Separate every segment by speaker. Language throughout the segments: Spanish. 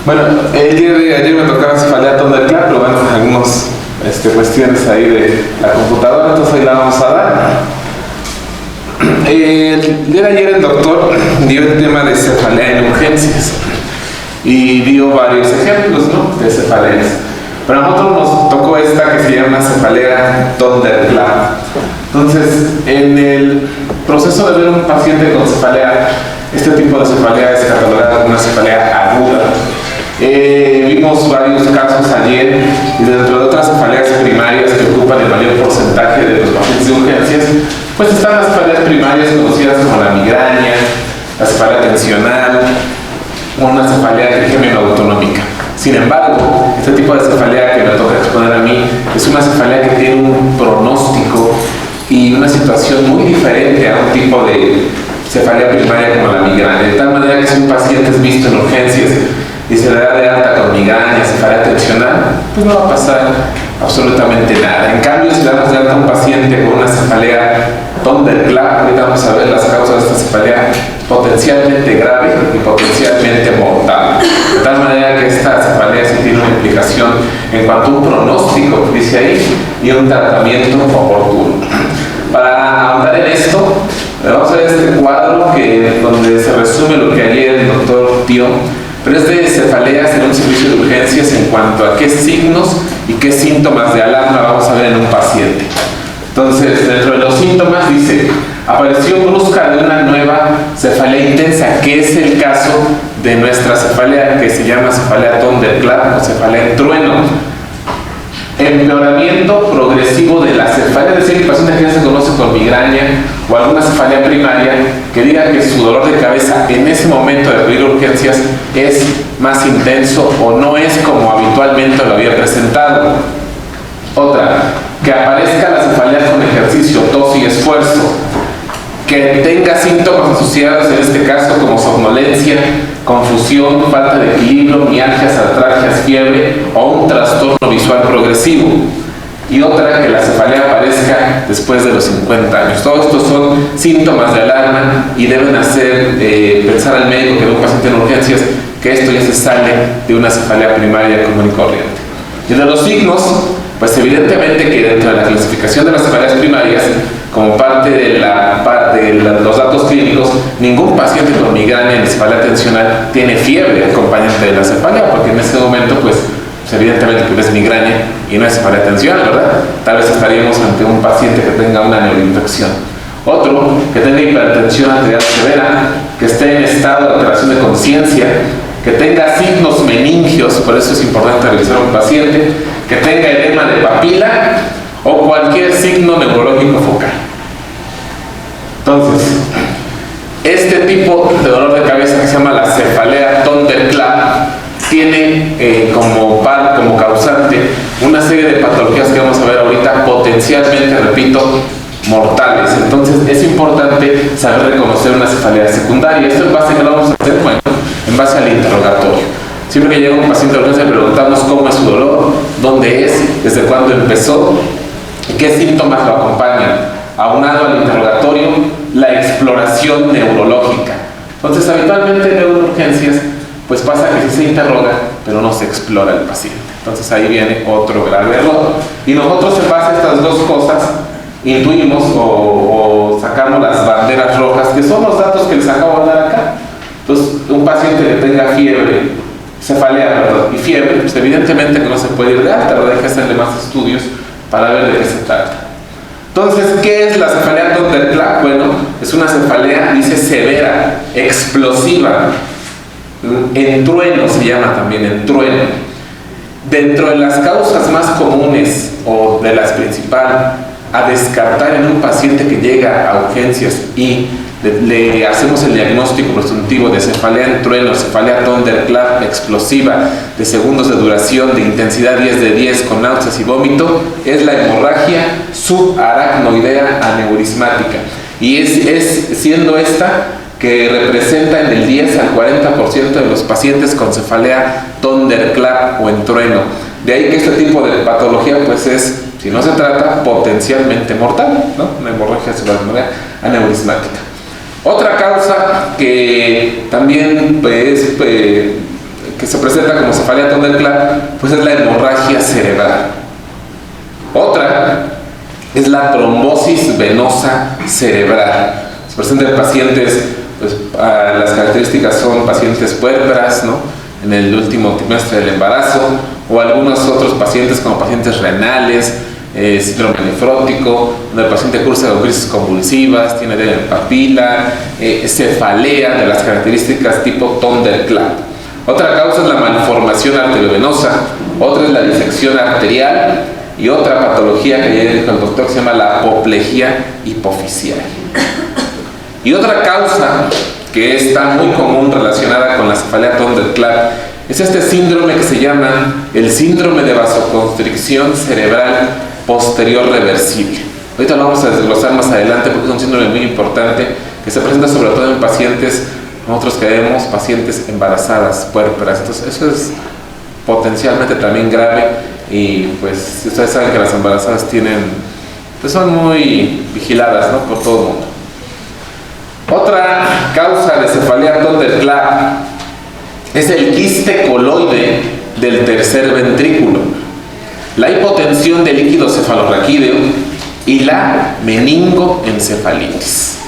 Speaker 1: Bueno, el día de ayer me tocaba cefalea thunderclap, pero bueno, algunas cuestiones ahí de la computadora, entonces ahí la vamos a dar. El día de ayer el doctor dio el tema de cefalea en urgencias y dio varios ejemplos, ¿no?, de cefaleas. Pero a nosotros nos tocó esta que se llama cefalea thunderclap. Entonces, en el proceso de ver un paciente con cefalea, este tipo de cefalea es catalogada como una cefalea aguda. Vimos varios casos ayer y dentro de otras cefaleas primarias que ocupan el mayor porcentaje de los pacientes de urgencias, pues están las cefaleas primarias conocidas como la migraña, la cefalea tensional o una cefalea trigémino-autonómica. Sin embargo, este tipo de cefalea que me toca exponer a mí es una cefalea que tiene un pronóstico y una situación muy diferente a un tipo de cefalea primaria como la migraña, de tal manera que si un paciente es visto en urgencias y se le da de alta con migraña, cefalea tensional, pues no va a pasar absolutamente nada. En cambio, si le damos de alta a un paciente con una cefalea thunderclap, ahorita vamos a ver las causas de esta cefalea, potencialmente grave y potencialmente mortal. De tal manera que esta cefalea sí tiene una implicación en cuanto a un pronóstico, dice ahí, y un tratamiento oportuno. Para ahondar en esto, vamos a ver este cuadro donde se resume lo que ayer el doctor dio, pero es de cefaleas en un servicio de urgencias en cuanto a qué signos y qué síntomas de alarma vamos a ver en un paciente. Entonces, dentro de los síntomas dice, apareció brusca de una nueva cefalea intensa, que es el caso de nuestra cefalea que se llama cefalea thunderclap o cefalea en trueno. Empeoramiento progresivo de la cefalea, es decir, el paciente que ya se conoce con migraña o alguna cefalea primaria que diga que su dolor de cabeza en ese momento de acudir a urgencias es más intenso o no es como habitualmente lo había presentado. Otra, que aparezca la cefalea con ejercicio, tos y esfuerzo, que tenga síntomas asociados en este caso como somnolencia, confusión, falta de equilibrio, mialgias, artralgias, fiebre o un trastorno visual progresivo. Y otra, que la cefalea aparezca después de los 50 años. Todos estos son síntomas de alarma y deben hacer pensar al médico que ve un paciente en urgencias que esto ya se sale de una cefalea primaria común y corriente. Y de los signos, pues evidentemente que dentro de la clasificación de las cefaleas primarias, como parte de los datos clínicos, ningún paciente con migraña en cefalea tensional tiene fiebre acompañante de la cefalea, porque en ese momento, pues evidentemente que es migraña y no es cefalea tensional, ¿verdad? Tal vez estaríamos ante un paciente que tenga una neuroinfección. Otro, que tenga hipertensión arterial severa, que esté en estado de alteración de conciencia, que tenga signos meningios, por eso es importante revisar a un paciente, que tenga edema de papila o cualquier signo neurológico focal. Entonces, este tipo de dolor de cabeza que se llama la cefalea thunderclap tiene como causante una serie de patologías que vamos a ver ahorita, potencialmente, repito, mortales. Entonces es importante saber reconocer una cefalea secundaria. Esto en base a qué lo vamos a hacer, bueno, en base al interrogatorio. Siempre que llega un paciente de urgencia preguntamos cómo es su dolor, dónde es, desde cuándo empezó y qué síntomas lo acompañan. Aunado al interrogatorio, la exploración neurológica. Entonces habitualmente en urgencias pues pasa que sí se interroga, pero no se explora el paciente. Entonces ahí viene otro grave error. Y nosotros en base a estas dos cosas intuimos o sacamos las banderas rojas, que son los datos que les acabo de dar acá. Entonces, un paciente que tenga fiebre, cefalea, y fiebre, pues evidentemente que no se puede ir de alta, pero hay que hacerle más estudios para ver de qué se trata. Entonces, ¿qué es la cefalea thunderclap? Bueno, es una cefalea, dice, severa, explosiva, en trueno se llama también, en trueno. Dentro de las causas más comunes o de las principales a descartar en un paciente que llega a urgencias y le hacemos el diagnóstico presuntivo de cefalea en trueno, cefalea thunderclap explosiva de segundos de duración, de intensidad 10 de 10 con náuseas y vómito, es la hemorragia subaracnoidea aneurismática. Y es siendo esta que representa en el 10 al 40% de los pacientes con cefalea thunderclap o en trueno. De ahí que este tipo de patología pues es, si no se trata, potencialmente mortal, ¿no? Una hemorragia subaracnoidea aneurismática. Otra causa que también que se presenta como cefalea Thunderclap, pues es la hemorragia cerebral. Otra es la trombosis venosa cerebral. Se presenta en pacientes, pues las características son pacientes puérperas, ¿no?, en el último trimestre del embarazo, o algunos otros pacientes como pacientes renales, síndrome nefrótico, donde el paciente cursa con crisis convulsivas, tiene edema en papila, cefalea de las características tipo Thunderclap. Otra causa es la malformación arteriovenosa, otra es la disección arterial y otra patología que ya dijo el doctor que se llama la apoplejía hipofisial. Y otra causa que está muy común relacionada con la cefalea Thunderclap es este síndrome que se llama el síndrome de vasoconstricción cerebral posterior reversible. Ahorita lo vamos a desglosar más adelante porque es un síndrome muy importante que se presenta sobre todo en pacientes, nosotros que vemos pacientes embarazadas, puérperas. Entonces eso es potencialmente también grave y pues si ustedes saben que las embarazadas pues son muy vigiladas, ¿no?, por todo el mundo. Otra causa de cefalea Thunderclap es el quiste coloide del tercer ventrículo, la hipotensión del líquido cefalorraquídeo y la meningoencefalitis.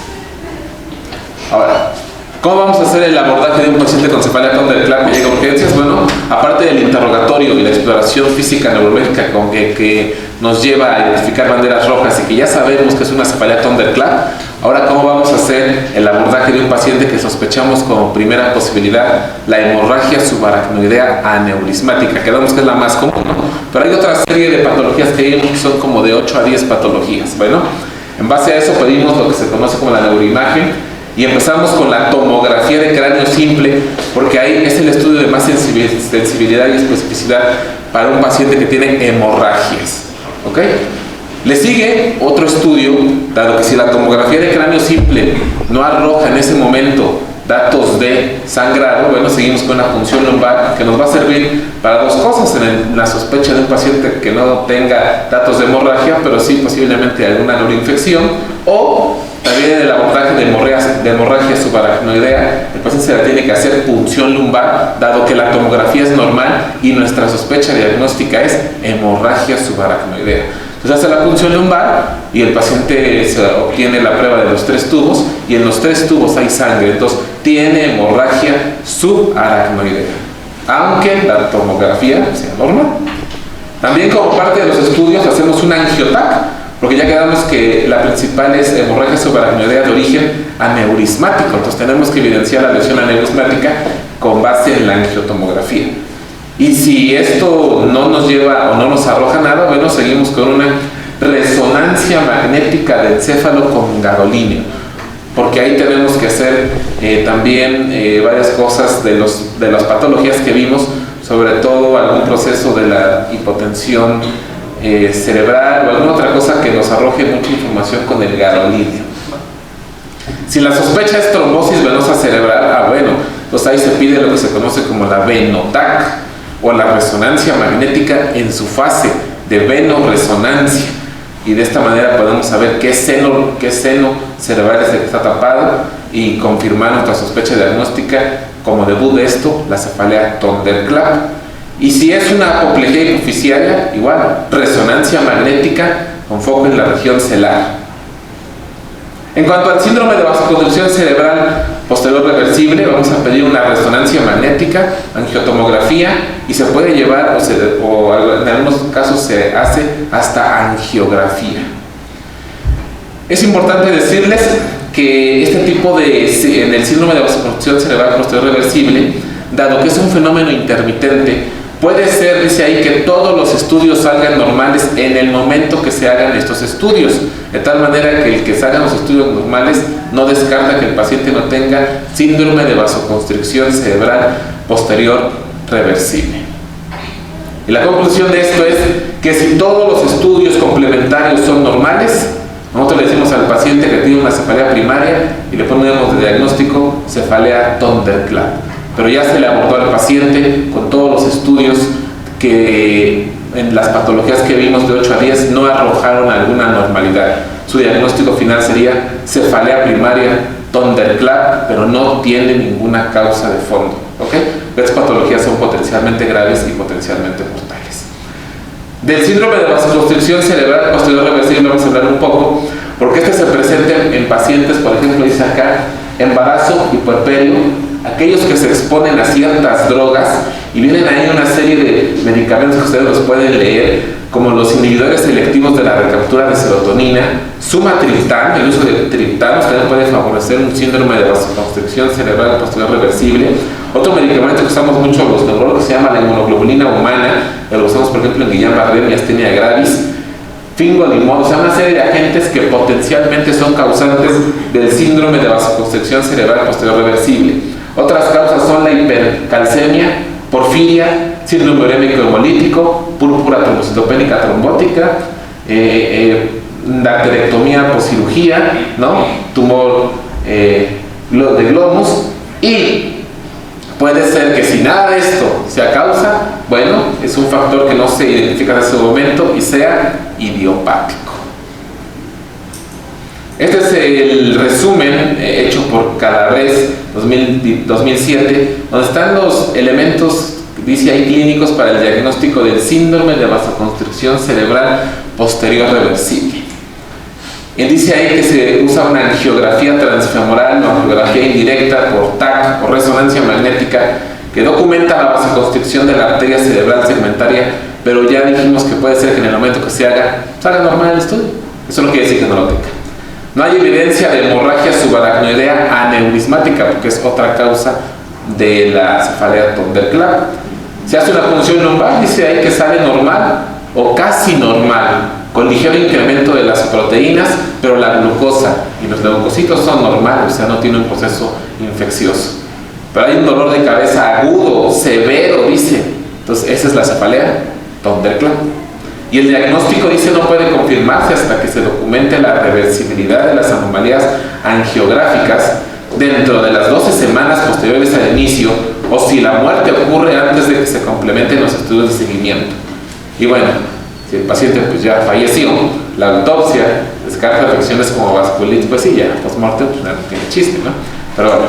Speaker 1: Ahora, ¿cómo vamos a hacer el abordaje de un paciente con cefalea Thunderclap que llega a urgencias? Bueno, aparte del interrogatorio y la exploración física neurológica que nos lleva a identificar banderas rojas y que ya sabemos que es una cefalea Thunderclap, ahora ¿cómo vamos a hacer el abordaje de un paciente que sospechamos como primera posibilidad la hemorragia subaracnoidea aneurismática? Quedamos que es la más común, ¿no? Pero hay otra serie de patologías que son como de 8 a 10 patologías. Bueno, en base a eso pedimos lo que se conoce como la neuroimagen. Y empezamos con la tomografía de cráneo simple, porque ahí es el estudio de más sensibilidad y especificidad para un paciente que tiene hemorragias. ¿Ok? Le sigue otro estudio, dado que si la tomografía de cráneo simple no arroja en ese momento datos de sangrado, bueno, seguimos con la punción lumbar, que nos va a servir para dos cosas: en la sospecha de un paciente que no tenga datos de hemorragia, pero sí posiblemente alguna neuroinfección, o también en el abordaje de hemorragia subaracnoidea, el paciente se la tiene que hacer punción lumbar, dado que la tomografía es normal y nuestra sospecha diagnóstica es hemorragia subaracnoidea. Entonces hace la punción lumbar y el paciente se obtiene la prueba de los 3 tubos y en los 3 tubos hay sangre, entonces tiene hemorragia subaracnoidea, aunque la tomografía sea normal. También como parte de los estudios hacemos un angiotac, porque ya quedamos que la principal es hemorragia subaracnoidea de origen aneurismático, entonces tenemos que evidenciar la lesión aneurismática con base en la angiotomografía. Y si esto no nos lleva o no nos arroja nada, bueno, seguimos con una resonancia magnética del encéfalo con gadolíneo, porque ahí tenemos que hacer también varias cosas de las patologías que vimos, sobre todo algún proceso de la hipotensión cerebral o alguna otra cosa que nos arroje mucha información con el gadolíneo. Si la sospecha es trombosis venosa cerebral, bueno, pues ahí se pide lo que se conoce como la venotac o la resonancia magnética en su fase de venoresonancia, y de esta manera podemos saber qué seno cerebral es el que está tapado y confirmar nuestra sospecha diagnóstica como debut de esto, la cefalea Thunderclap. Y si es una apoplejía hipofisiaria, igual, resonancia magnética con foco en la región celar. En cuanto al síndrome de vasoconstricción cerebral posterior reversible, vamos a pedir una resonancia magnética, angiotomografía, y se puede llevar, o en algunos casos se hace hasta angiografía. Es importante decirles que este tipo en el síndrome de vasoconstricción cerebral posterior reversible, dado que es un fenómeno intermitente, puede ser, dice ahí, que todos los estudios salgan normales en el momento que se hagan estos estudios, de tal manera que el que se hagan los estudios normales no descarta que el paciente no tenga síndrome de vasoconstricción cerebral posterior reversible. Y la conclusión de esto es que si todos los estudios complementarios son normales, nosotros le decimos al paciente que tiene una cefalea primaria y le ponemos de diagnóstico cefalea Thunderclap. Pero ya se le abordó al paciente con todos los estudios que en las patologías que vimos de 8 a 10 no arrojaron alguna normalidad. Su diagnóstico final sería cefalea primaria Thunderclap, pero no tiene ninguna causa de fondo. ¿ok? Estas patologías son potencialmente graves y potencialmente mortales. Del síndrome de vasoconstricción cerebral posterior reversible vamos a hablar un poco, porque este se presenta en pacientes, por ejemplo, dice acá, embarazo y puerperio, aquellos que se exponen a ciertas drogas, y vienen ahí una serie de medicamentos que ustedes los pueden leer, como los inhibidores selectivos de la recaptura de serotonina, sumatriptán, el uso de triptanos también puede favorecer un síndrome de vasoconstricción cerebral posterior reversible. Otro medicamento que usamos mucho los neurólogos se llama la inmunoglobulina humana, lo usamos por ejemplo en Guillain-Barré y astenia gravis, fingolimod, o sea, una serie de agentes que potencialmente son causantes del síndrome de vasoconstricción cerebral posterior reversible. Otras causas son la hipercalcemia, porfiria, síndrome urémico hemolítico, púrpura trombocitopénica trombótica, dacterectomía por cirugía, ¿no? Tumor de glomus, y puede ser que si nada de esto sea causa, bueno, es un factor que no se identifica en ese momento y sea idiopático. Este es el resumen hecho por Calabrés 2007, donde están los elementos, dice ahí, clínicos para el diagnóstico del síndrome de vasoconstricción cerebral posterior reversible. Y dice ahí que se usa una angiografía transfemoral o angiografía indirecta por TAC o resonancia magnética que documenta la vasoconstricción de la arteria cerebral segmentaria, pero ya dijimos que puede ser que en el momento que se haga, salga normal el estudio. Eso no quiere decir que no lo tenga. No hay evidencia de hemorragia subaracnoidea aneurismática, porque es otra causa de la cefalea Thunderclap. Se hace una punción lumbar, dice ahí que sale normal o casi normal, con ligero incremento de las proteínas, pero la glucosa y los leucocitos son normales, o sea, no tiene un proceso infeccioso. Pero hay un dolor de cabeza agudo, severo, dice. Entonces, esa es la cefalea Thunderclap. Y el diagnóstico, dice, no puede confirmarse hasta que se documente la reversibilidad de las anomalías angiográficas dentro de las 12 semanas posteriores al inicio, o si la muerte ocurre antes de que se complementen los estudios de seguimiento. Y bueno, si el paciente pues ya falleció, la autopsia descarta afecciones como vasculitis, pues sí, ya post-mortem pues, no tiene chiste, ¿no? Pero bueno.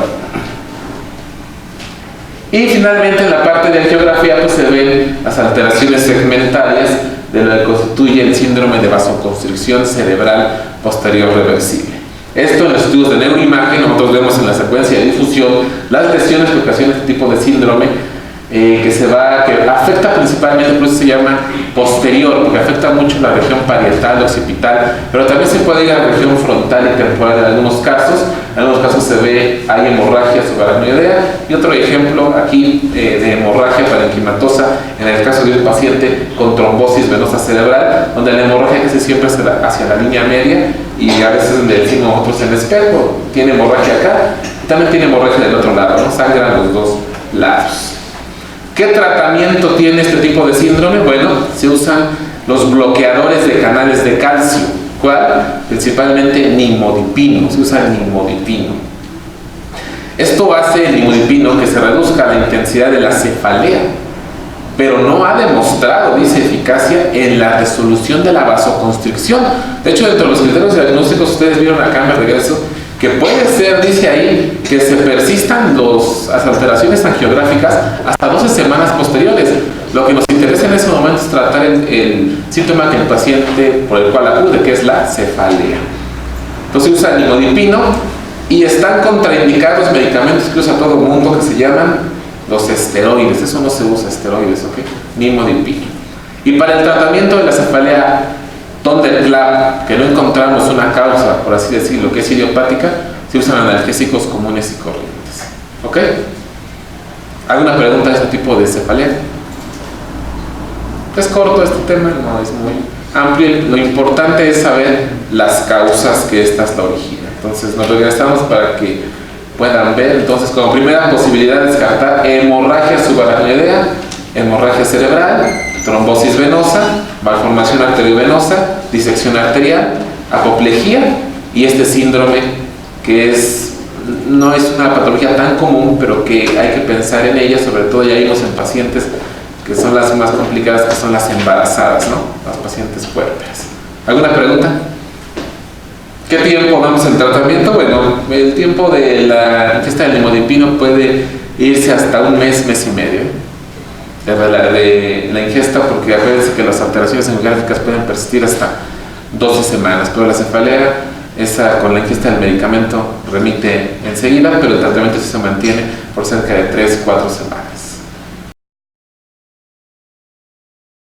Speaker 1: Y finalmente en la parte de angiografía pues se ven las alteraciones segmentarias de lo que constituye el síndrome de vasoconstricción cerebral posterior reversible. Esto en los estudios de neuroimagen, nosotros vemos en la secuencia de difusión las lesiones que ocasionan este tipo de síndrome, que afecta principalmente, por eso se llama posterior, porque afecta mucho la región parietal, occipital, pero también se puede ir a la región frontal y temporal en algunos casos. En algunos casos se ve, hay hemorragia subaracnoidea, y otro ejemplo aquí de hemorragia parenquimatosa en el caso de un paciente con trombosis venosa cerebral, donde la hemorragia casi siempre es hacia la línea media, y a veces donde decimos nosotros en el espejo, tiene hemorragia acá, y también tiene hemorragia del otro lado, ¿no? Sangran los dos lados. ¿Qué tratamiento tiene este tipo de síndrome? Bueno, se usan los bloqueadores de canales de calcio. ¿Cuál? Principalmente nimodipino, se usa el nimodipino. Esto hace el nimodipino que se reduzca la intensidad de la cefalea, pero no ha demostrado, dice, eficacia en la resolución de la vasoconstricción. De hecho, dentro de los criterios diagnósticos, ustedes vieron acá, me regreso, que puede ser, dice ahí, que se persistan las alteraciones angiográficas hasta 12 semanas posteriores. Lo que nos interesa en ese momento es tratar el síntoma que el paciente por el cual acude, que es la cefalea. Entonces usa nimodipino, y están contraindicados medicamentos que usa todo el mundo, que se llaman los esteroides. Eso no se usa, esteroides, ¿ok? Nimodipino. Y para el tratamiento de la cefalea Thunderclap, que no encontramos una causa, por así decirlo, que es idiopática, se usan analgésicos comunes y corrientes. ¿Ok? ¿Alguna pregunta de este tipo de cefalea? ¿Es corto este tema? No, es muy amplio. Lo importante es saber las causas que estas la originan. Entonces nos regresamos para que puedan ver. Entonces, como primera posibilidad, descartar hemorragia subaracnoidea, hemorragia cerebral, trombosis venosa, malformación arteriovenosa, disección arterial, apoplejía, y este síndrome que no es una patología tan común, pero que hay que pensar en ella, sobre todo ya vimos en pacientes que son las más complicadas, que son las embarazadas, ¿no? Las pacientes puérperas. ¿Alguna pregunta? ¿Qué tiempo damos el tratamiento? Bueno, el tiempo de la ingesta del nimodipino puede irse hasta un mes, mes y medio de la ingesta, porque acuérdense que las alteraciones hemográficas pueden persistir hasta 12 semanas, pero la cefalea, esa con la ingesta del medicamento remite enseguida, pero el tratamiento sí se mantiene por cerca de 3-4 semanas.